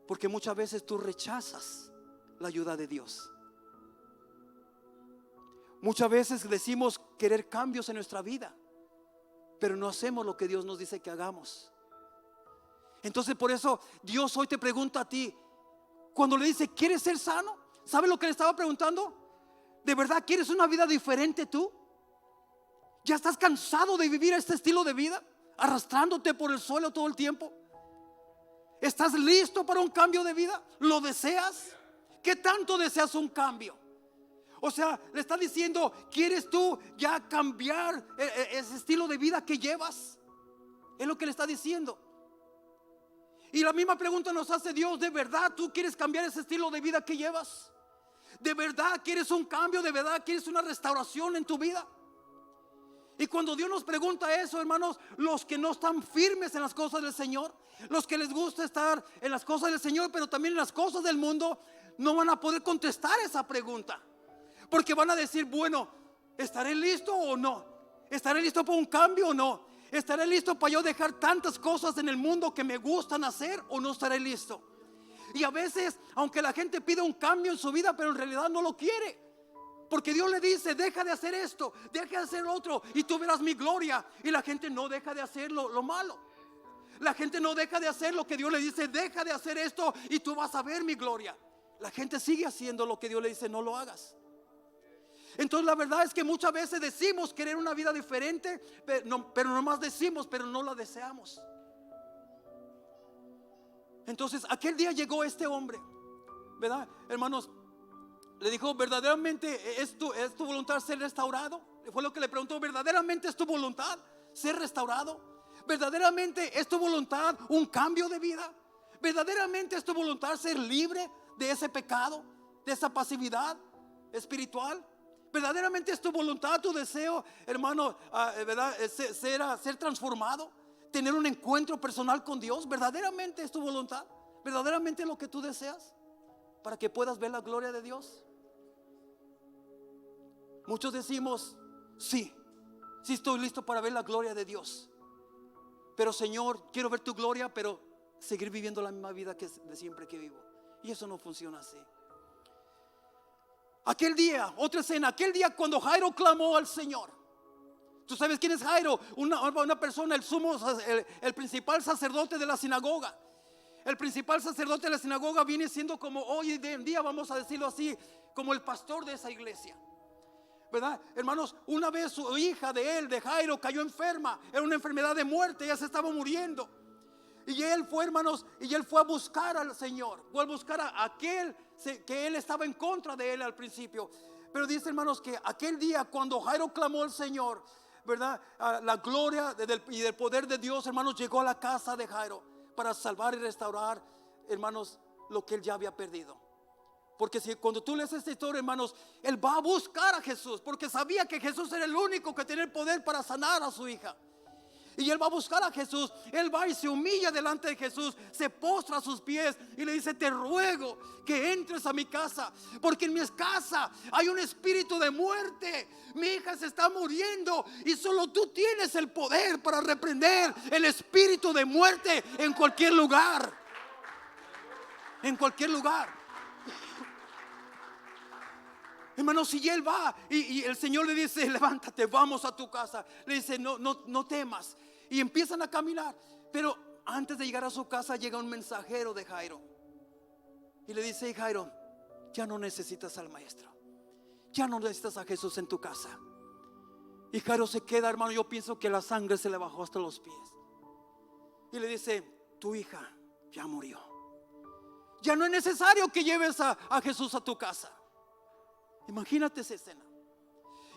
Porque muchas veces tú rechazas la ayuda de Dios. Muchas veces decimos querer cambios en nuestra vida, pero no hacemos lo que Dios nos dice que hagamos. Entonces, por eso Dios hoy te pregunta a ti, cuando le dice: ¿quieres ser sano? ¿Sabe lo que le estaba preguntando? ¿De verdad quieres una vida diferente tú? ¿Ya estás cansado de vivir este estilo de vida, arrastrándote por el suelo todo el tiempo? ¿Estás listo para un cambio de vida? ¿Lo deseas? ¿Qué tanto deseas un cambio? O sea, le está diciendo: ¿quieres tú ya cambiar ese estilo de vida que llevas? Es lo que le está diciendo. Y la misma pregunta nos hace Dios: ¿de verdad tú quieres cambiar ese estilo de vida que llevas? ¿De verdad quieres un cambio? ¿De verdad quieres una restauración en tu vida? Y cuando Dios nos pregunta eso, hermanos, los que no están firmes en las cosas del Señor, los que les gusta estar en las cosas del Señor, pero también en las cosas del mundo, no van a poder contestar esa pregunta. Porque van a decir: bueno, ¿estaré listo o no? ¿Estaré listo para un cambio o no? ¿Estaré listo para yo dejar tantas cosas en el mundo que me gustan hacer o no estaré listo? Y a veces, aunque la gente pide un cambio en su vida, pero en realidad no lo quiere, porque Dios le dice: deja de hacer esto, deja de hacer lo otro, y tú verás mi gloria. Y la gente no deja de hacer lo malo. La gente no deja de hacer lo que Dios le dice: deja de hacer esto y tú vas a ver mi gloria. La gente sigue haciendo lo que Dios le dice: no lo hagas. Entonces la verdad es que muchas veces decimos querer una vida diferente, pero nomás decimos, pero no la deseamos. Entonces aquel día llegó este hombre, ¿verdad, hermanos? Le dijo: ¿verdaderamente es tu voluntad ser restaurado? Fue lo que le preguntó: ¿verdaderamente es tu voluntad ser restaurado? ¿Verdaderamente es tu voluntad un cambio de vida? ¿Verdaderamente es tu voluntad ser libre de ese pecado, de esa pasividad espiritual? ¿Verdaderamente es tu voluntad, tu deseo, hermano, ¿verdad? Ser transformado, tener un encuentro personal con Dios? ¿Verdaderamente es tu voluntad? ¿Verdaderamente es lo que tú deseas para que puedas ver la gloria de Dios? Muchos decimos: sí estoy listo para ver la gloria de Dios, pero Señor, quiero ver tu gloria, pero seguir viviendo la misma vida que de siempre que vivo. Y eso no funciona así. Aquel día, otra escena, aquel día cuando Jairo clamó al Señor. ¿Tú sabes quién es Jairo? Una persona, el principal sacerdote de la sinagoga. El principal sacerdote de la sinagoga viene siendo como hoy en día, vamos a decirlo así, como el pastor de esa iglesia, ¿verdad? Hermanos, una vez su hija de Jairo, cayó enferma. Era una enfermedad de muerte, ella se estaba muriendo. Y él fue, hermanos, y él fue a buscar al Señor, fue a buscar a aquel que él estaba en contra de él al principio. Pero dice, hermanos, que aquel día cuando Jairo clamó al Señor, ¿verdad? La gloria y del poder de Dios, hermanos, llegó a la casa de Jairo para salvar y restaurar, hermanos, lo que él ya había perdido. Porque cuando tú lees esta historia, hermanos, él va a buscar a Jesús, porque sabía que Jesús era el único que tenía el poder para sanar a su hija. Y él va a buscar a Jesús. Él va y se humilla delante de Jesús, se postra a sus pies y le dice: te ruego que entres a mi casa, porque en mi casa hay un espíritu de muerte. Mi hija se está muriendo y solo tú tienes el poder para reprender el espíritu de muerte en cualquier lugar. En cualquier lugar. Hermanos, si él va y el Señor le dice: levántate, vamos a tu casa, le dice: no temas. Y empiezan a caminar. Pero antes de llegar a su casa llega un mensajero de Jairo y le dice: Jairo, ya no necesitas al maestro, ya no necesitas a Jesús en tu casa. Y Jairo se queda, hermano, yo pienso que la sangre se le bajó hasta los pies. Y le dice: tu hija ya murió, ya no es necesario que lleves a Jesús a tu casa. Imagínate esa escena.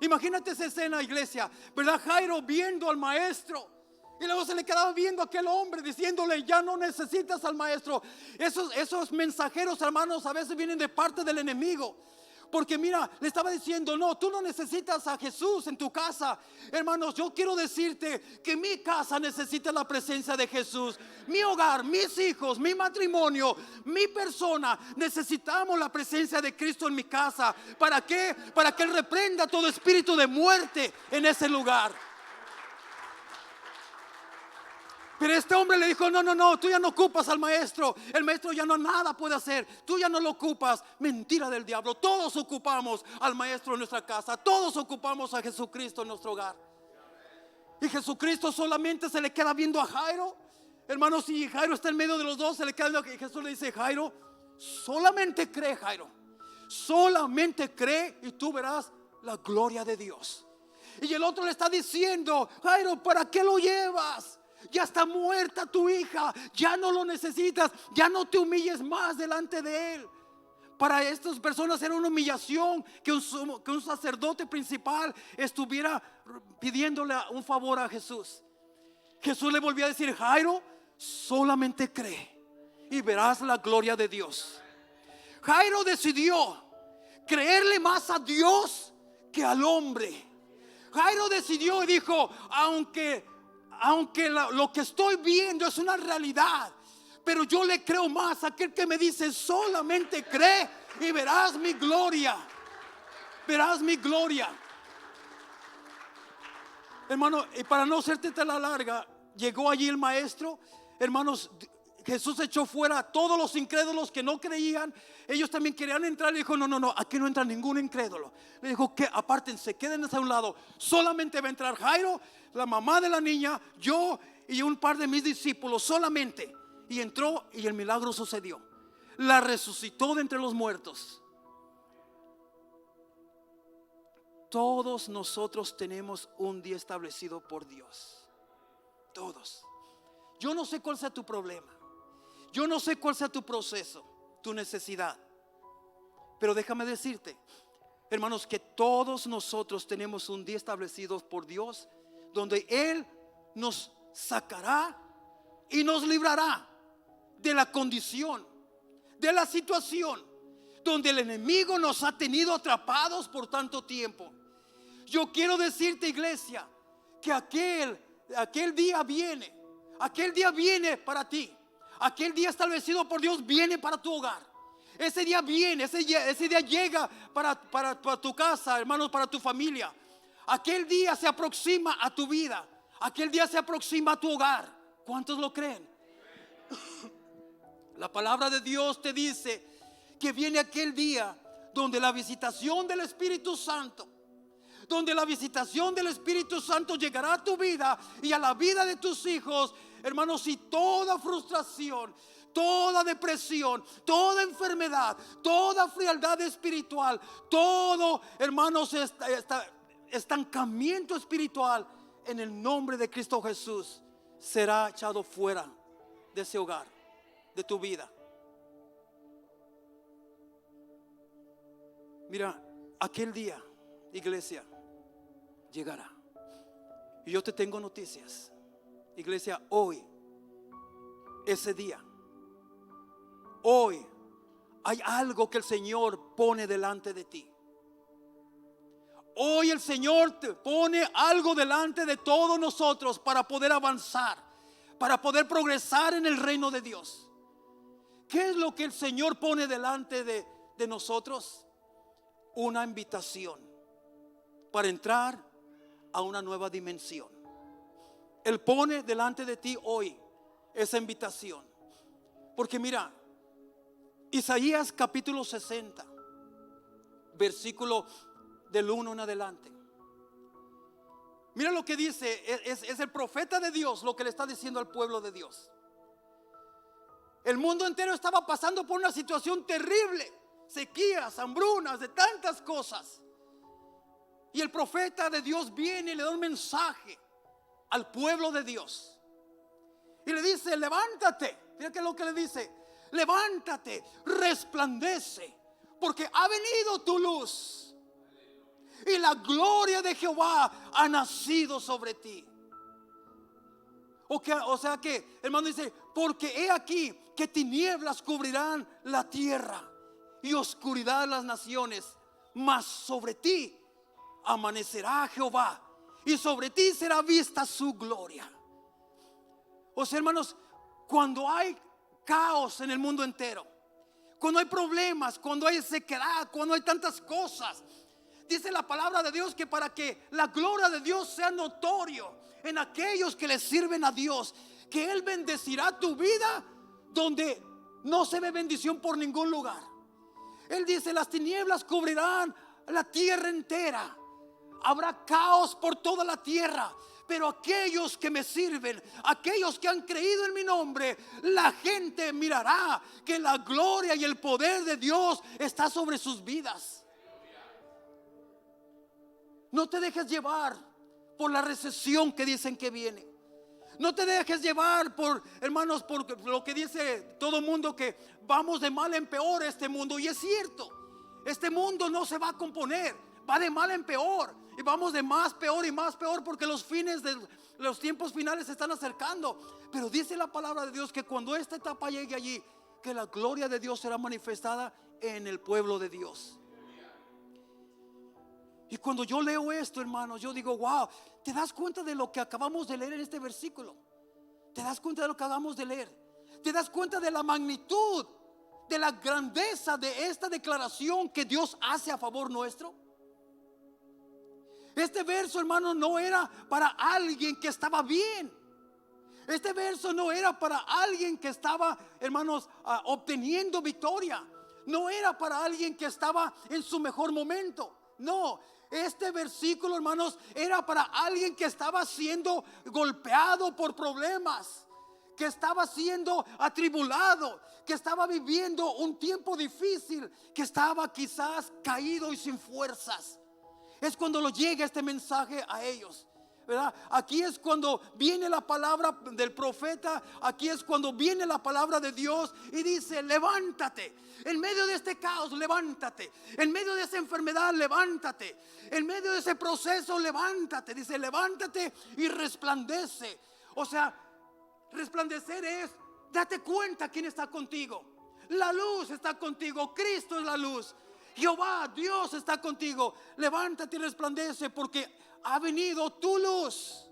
Imagínate esa escena, iglesia, ¿verdad? Jairo viendo al maestro, y luego se le quedaba viendo a aquel hombre diciéndole: ya no necesitas al maestro. Esos mensajeros, hermanos, a veces vienen de parte del enemigo. Porque mira, le estaba diciendo: no, tú no necesitas a Jesús en tu casa. Hermanos, yo quiero decirte que mi casa necesita la presencia de Jesús. Mi hogar, mis hijos, mi matrimonio, mi persona, necesitamos la presencia de Cristo en mi casa. ¿Para qué? Para que Él reprenda todo espíritu de muerte en ese lugar. Pero este hombre le dijo: no, tú ya no ocupas al maestro. El maestro ya no nada puede hacer. Tú ya no lo ocupas. Mentira del diablo. Todos ocupamos al maestro en nuestra casa. Todos ocupamos a Jesucristo en nuestro hogar. Y Jesucristo solamente se le queda viendo a Jairo. Hermanos, si Jairo está en medio de los dos, se le queda viendo. Y Jesús le dice: Jairo, solamente cree, Jairo. Solamente cree y tú verás la gloria de Dios. Y el otro le está diciendo: Jairo, ¿para qué lo llevas? Ya está muerta tu hija, ya no lo necesitas, ya no te humilles más delante de él. Para estas personas era una humillación que un sacerdote principal estuviera pidiéndole un favor a Jesús. Jesús le volvió a decir: Jairo, solamente cree y verás la gloria de Dios. Jairo decidió creerle más a Dios que al hombre. Jairo decidió y dijo: aunque lo que estoy viendo es una realidad, pero yo le creo más a aquel que me dice: solamente cree y verás mi gloria. Verás mi gloria. Hermano, y para no hacerte tan larga, llegó allí el maestro. Hermanos, Jesús echó fuera a todos los incrédulos que no creían. Ellos también querían entrar. Le dijo: no, aquí no entra ningún incrédulo. Le dijo: que apártense, quédense a un lado. Solamente va a entrar Jairo, la mamá de la niña, yo y un par de mis discípulos solamente. Y entró y el milagro sucedió. La resucitó de entre los muertos. Todos nosotros tenemos un día establecido por Dios. Todos. Yo no sé cuál sea tu problema. Yo no sé cuál sea tu proceso, tu necesidad. Pero déjame decirte, hermanos, que todos nosotros tenemos un día establecido por Dios, donde Él nos sacará y nos librará de la condición, de la situación donde el enemigo nos ha tenido atrapados por tanto tiempo. Yo quiero decirte, iglesia, que aquel día viene. Aquel día viene para ti. Aquel día establecido por Dios viene para tu hogar. Ese día viene, ese día llega para tu casa, hermanos, para tu familia. Aquel día se aproxima a tu vida. Aquel día se aproxima a tu hogar. ¿Cuántos lo creen? La palabra de Dios te dice que viene aquel día donde la visitación del Espíritu Santo, donde la visitación del Espíritu Santo llegará a tu vida y a la vida de tus hijos, hermanos, y toda frustración, toda depresión, toda enfermedad, toda frialdad espiritual, todo, hermanos, estancamiento espiritual, en el nombre de Cristo Jesús, será echado fuera de ese hogar, de tu vida. Mira, aquel día, iglesia, llegará. Y yo te tengo noticias, iglesia. Hoy, ese día, hoy hay algo que el Señor pone delante de ti. Hoy el Señor te pone algo delante de todos nosotros para poder avanzar, para poder progresar en el reino de Dios. ¿Qué es lo que el Señor pone delante de nosotros? Una invitación para entrar a una nueva dimensión. Él pone delante de ti hoy esa invitación. Porque mira, Isaías capítulo 60, versículo del 1 en adelante. Mira lo que dice, es el profeta de Dios lo que le está diciendo al pueblo de Dios. El mundo entero estaba pasando por una situación terrible, sequías, hambrunas, de tantas cosas. Y el profeta de Dios viene y le da un mensaje al pueblo de Dios. Y le dice: levántate. Mira que es lo que le dice: levántate, resplandece, porque ha venido tu luz y la gloria de Jehová ha nacido sobre ti. O sea que, hermano, dice: porque he aquí que tinieblas cubrirán la tierra y oscuridad las naciones, mas sobre ti amanecerá Jehová y sobre ti será vista su gloria. O sea, hermanos, cuando hay caos en el mundo entero, cuando hay problemas, cuando hay sequedad, cuando hay tantas cosas, dice la palabra de Dios que para que la gloria de Dios sea notorio en aquellos que le sirven a Dios, que Él bendecirá tu vida donde no se ve bendición por ningún lugar. Él dice: las tinieblas cubrirán la tierra entera, habrá caos por toda la tierra, pero aquellos que me sirven, aquellos que han creído en mi nombre, la gente mirará que la gloria y el poder de Dios está sobre sus vidas. No te dejes llevar por la recesión que dicen que viene. No te dejes llevar por, hermanos, por lo que dice todo el mundo, que vamos de mal en peor este mundo. Y es cierto, este mundo no se va a componer, va de mal en peor. Y vamos de más peor y más peor, porque los fines de los tiempos finales se están acercando. Pero dice la palabra de Dios que cuando esta etapa llegue allí, que la gloria de Dios será manifestada en el pueblo de Dios. Y cuando yo leo esto, hermanos, yo digo: wow, ¿te das cuenta de lo que acabamos de leer en este versículo? ¿Te das cuenta de lo que acabamos de leer? ¿Te das cuenta de la magnitud, de la grandeza de esta declaración que Dios hace a favor nuestro? Este verso, hermano, no era para alguien que estaba bien. Este verso no era para alguien que estaba, hermanos, obteniendo victoria. No era para alguien que estaba en su mejor momento. No, este versículo, hermanos, era para alguien que estaba siendo golpeado por problemas, que estaba siendo atribulado, que estaba viviendo un tiempo difícil, que estaba quizás caído y sin fuerzas. Es cuando lo llega este mensaje a ellos, ¿verdad? Aquí es cuando viene la palabra del profeta. Aquí es cuando viene la palabra de Dios y dice: levántate. En medio de este caos, levántate. En medio de esa enfermedad, levántate. En medio de ese proceso, levántate. Dice: levántate y resplandece. O sea, resplandecer es: date cuenta quién está contigo. La luz está contigo. Cristo es la luz. Jehová, Dios está contigo. Levántate y resplandece, porque ha venido tu luz.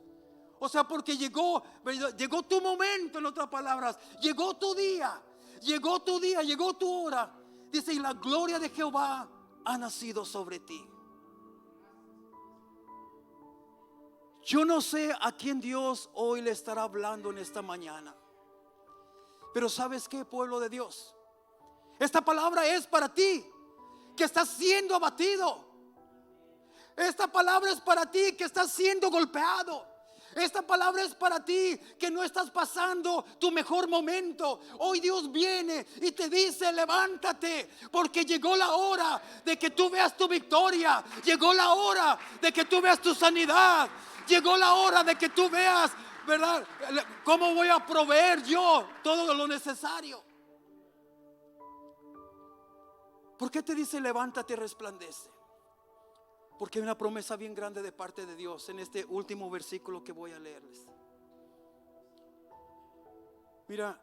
O sea, porque llegó tu momento, en otras palabras. Llegó tu día, llegó tu hora. Dice: y la gloria de Jehová ha nacido sobre ti. Yo no sé a quién Dios hoy le estará hablando en esta mañana, pero ¿sabes qué, pueblo de Dios? Esta palabra es para ti, que estás siendo abatido. Esta palabra es para ti que estás siendo golpeado. Esta palabra es para ti que no estás pasando tu mejor momento. Hoy Dios viene y te dice: levántate, porque llegó la hora de que tú veas tu victoria. Llegó la hora de que tú veas tu sanidad. Llegó la hora de que tú veas, ¿verdad?, cómo voy a proveer yo todo lo necesario. ¿Por qué te dice levántate y resplandece? Porque hay una promesa bien grande de parte de Dios en este último versículo que voy a leerles. Mira,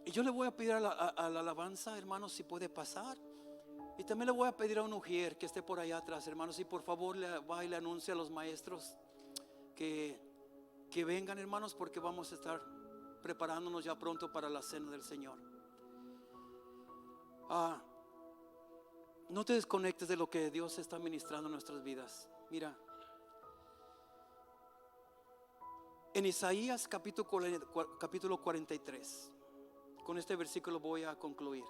y yo le voy a pedir a la alabanza, hermanos, si puede pasar. Y también le voy a pedir a un ujier que esté por allá atrás, hermanos, si por favor le va y le anuncia a los maestros que vengan, hermanos, porque vamos a estar preparándonos ya pronto para la cena del Señor. No te desconectes de lo que Dios está ministrando en nuestras vidas. Mira, en Isaías capítulo 43, con este versículo voy a concluir.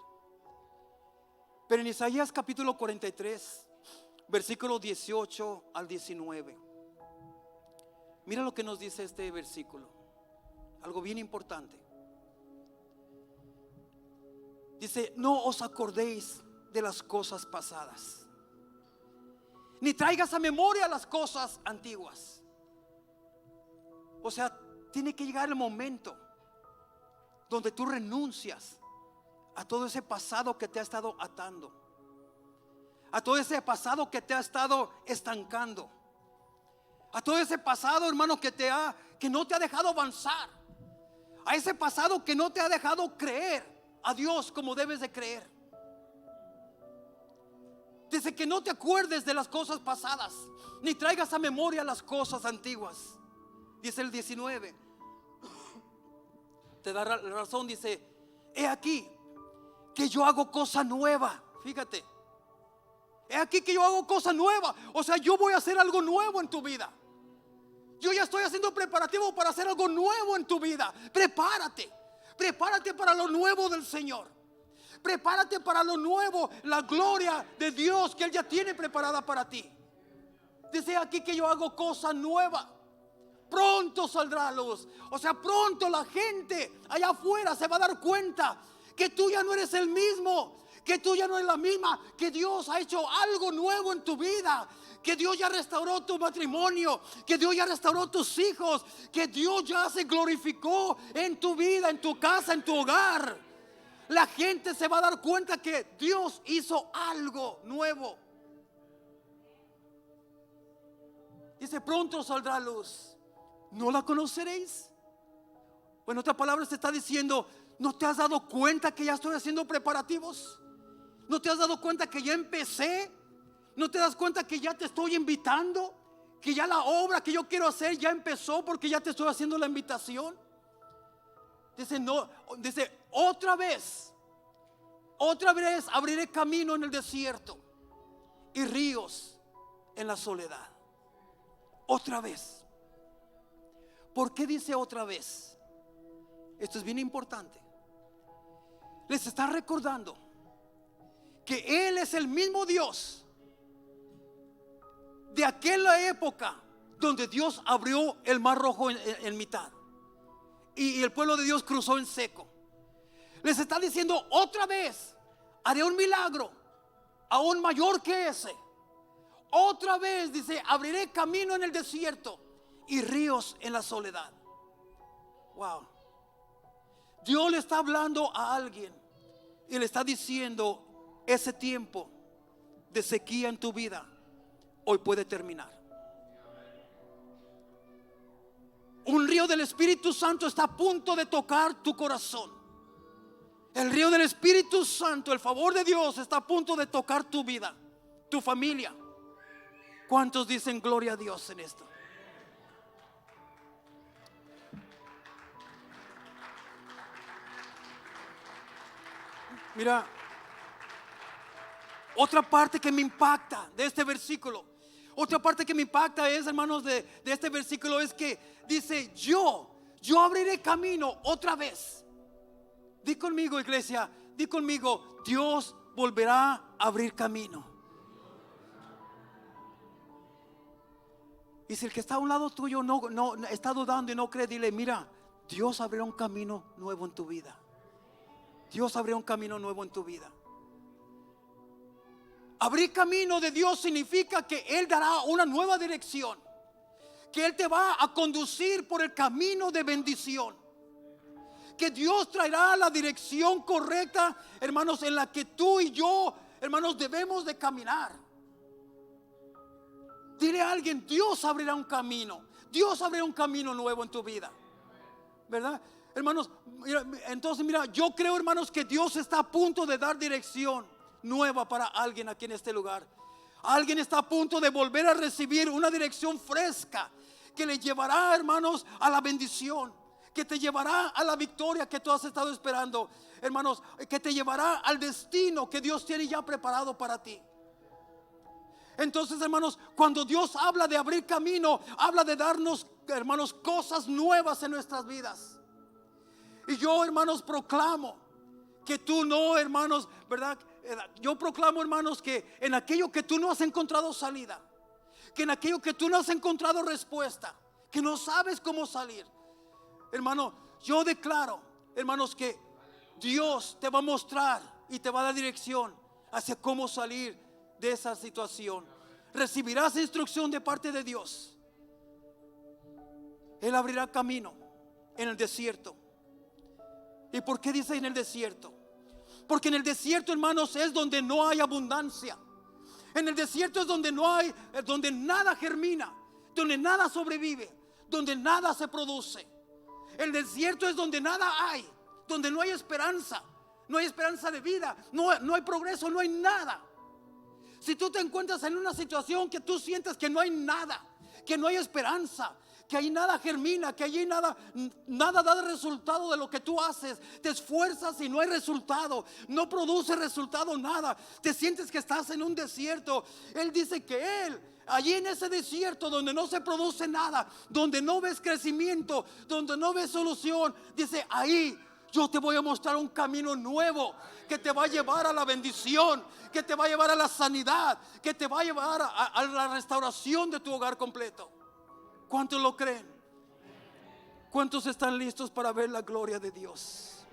Pero en Isaías capítulo 43, versículo 18 al 19, mira lo que nos dice este versículo, algo bien importante. Dice: no os acordéis de las cosas pasadas, ni traigas a memoria las cosas antiguas. O sea, tiene que llegar el momento donde tú renuncias a todo ese pasado que te ha estado atando, a todo ese pasado que te ha estado estancando, a todo ese pasado, hermano, que no te ha dejado avanzar, a ese pasado que no te ha dejado creer a Dios como debes de creer. Dice que no te acuerdes de las cosas pasadas, ni traigas a memoria las cosas antiguas. Dice el 19, te da razón, dice: he aquí que yo hago cosa nueva. Fíjate, he aquí que yo hago cosa nueva. O sea, yo voy a hacer algo nuevo en tu vida. Yo ya estoy haciendo preparativo para hacer algo nuevo en tu vida. Prepárate para lo nuevo del Señor. Prepárate para lo nuevo, la gloria de Dios que Él ya tiene preparada para ti. Dice aquí que yo hago cosa nueva. Pronto saldrá a luz. O sea, pronto la gente allá afuera se va a dar cuenta que tú ya no eres el mismo, que tú ya no eres la misma, que Dios ha hecho algo nuevo en tu vida, que Dios ya restauró tu matrimonio, que Dios ya restauró tus hijos, que Dios ya se glorificó en tu vida, en tu casa, en tu hogar. La gente se va a dar cuenta que Dios hizo algo nuevo. Dice: pronto saldrá luz. ¿No la conoceréis? Bueno, otra palabra se está diciendo: ¿no te has dado cuenta que ya estoy haciendo preparativos? ¿No te has dado cuenta que ya empecé? ¿No te das cuenta que ya te estoy invitando? Que ya la obra que yo quiero hacer ya empezó, porque ya te estoy haciendo la invitación. Dice: no, dice, otra vez abriré camino en el desierto y ríos en la soledad. Otra vez. ¿Por qué dice otra vez? Esto es bien importante. Les está recordando que Él es el mismo Dios de aquella época donde Dios abrió el mar rojo en mitad y el pueblo de Dios cruzó en seco. Les está diciendo: otra vez haré un milagro aún mayor que ese. Otra vez, dice, abriré camino en el desierto y ríos en la soledad. Wow. Dios le está hablando a alguien y le está diciendo: ese tiempo de sequía en tu vida hoy puede terminar. Un río del Espíritu Santo está a punto de tocar tu corazón. El río del Espíritu Santo, el favor de Dios, está a punto de tocar tu vida, tu familia. ¿Cuántos dicen gloria a Dios en esto? Mira, otra parte que me impacta de este versículo, otra parte que me impacta es, hermanos, de este versículo, es que dice: yo abriré camino otra vez. Di conmigo, iglesia, di conmigo: Dios volverá a abrir camino. Y si el que está a un lado tuyo no está dudando y no cree, dile: mira, Dios abrirá un camino nuevo en tu vida. Dios abrirá un camino nuevo en tu vida. Abrir camino de Dios significa que Él dará una nueva dirección, que Él te va a conducir por el camino de bendición, que Dios traerá la dirección correcta, hermanos, en la que tú y yo, hermanos, debemos de caminar. Dile a alguien: Dios abrirá un camino. Dios abrirá un camino nuevo en tu vida, ¿verdad? Hermanos, entonces mira, yo creo, hermanos, que Dios está a punto de dar dirección nueva para alguien aquí en este lugar. Alguien está a punto de volver a recibir una dirección fresca que le llevará, hermanos, a la bendición, que te llevará a la victoria que tú has estado esperando, hermanos, que te llevará al destino que Dios tiene ya preparado para ti. Entonces, hermanos, cuando Dios habla de abrir camino, habla de darnos, hermanos, cosas nuevas en nuestras vidas. Y yo, hermanos, proclamo que tú no, hermanos, ¿verdad? Yo proclamo, hermanos, que en aquello que tú no has encontrado salida, que en aquello que tú no has encontrado respuesta, que no sabes cómo salir, hermano, yo declaro, hermanos, que Dios te va a mostrar y te va a dar dirección hacia cómo salir de esa situación. Recibirás instrucción de parte de Dios. Él abrirá camino en el desierto. ¿Y por qué dice en el desierto? Porque en el desierto, hermanos, es donde no hay abundancia. En el desierto es donde no hay, donde nada germina, donde nada sobrevive, donde nada se produce. El desierto es donde nada hay, donde no hay esperanza, no hay esperanza de vida, no hay progreso, no hay nada. Si tú te encuentras en una situación que tú sientes que no hay nada, que no hay esperanza, que ahí nada germina, que allí nada da resultado de lo que tú haces, te esfuerzas y no hay resultado, no produce resultado nada, te sientes que estás en un desierto. Él dice que Él, allí en ese desierto donde no se produce nada, donde no ves crecimiento, donde no ves solución, dice: ahí yo te voy a mostrar un camino nuevo que te va a llevar a la bendición, que te va a llevar a la sanidad, que te va a llevar a la restauración de tu hogar completo. ¿Cuántos lo creen? ¿Cuántos están listos para ver la gloria de Dios?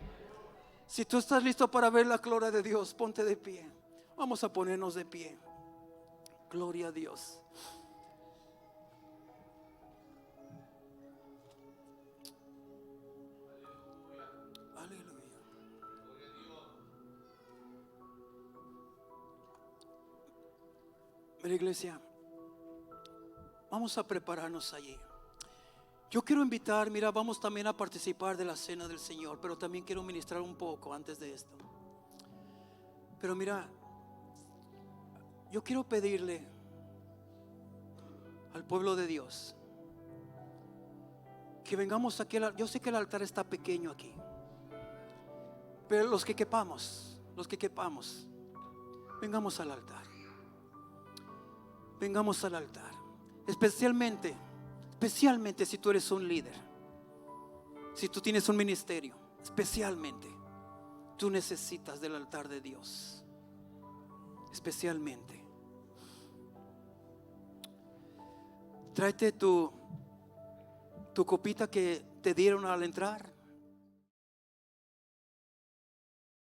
Si tú estás listo para ver la gloria de Dios, ponte de pie. Vamos a ponernos de pie. Gloria a Dios. Aleluya. Mira, iglesia, vamos a prepararnos allí. Yo quiero invitar, mira, vamos también a participar de la cena del Señor, pero también quiero ministrar un poco antes de esto. Pero mira, yo quiero pedirle al pueblo de Dios que vengamos aquí. Yo sé que el altar está pequeño aquí, pero los que quepamos, vengamos al altar. Vengamos al altar. Especialmente si tú eres un líder, si tú tienes un ministerio, especialmente tú necesitas del altar de Dios. Especialmente tráete tu copita que te dieron al entrar.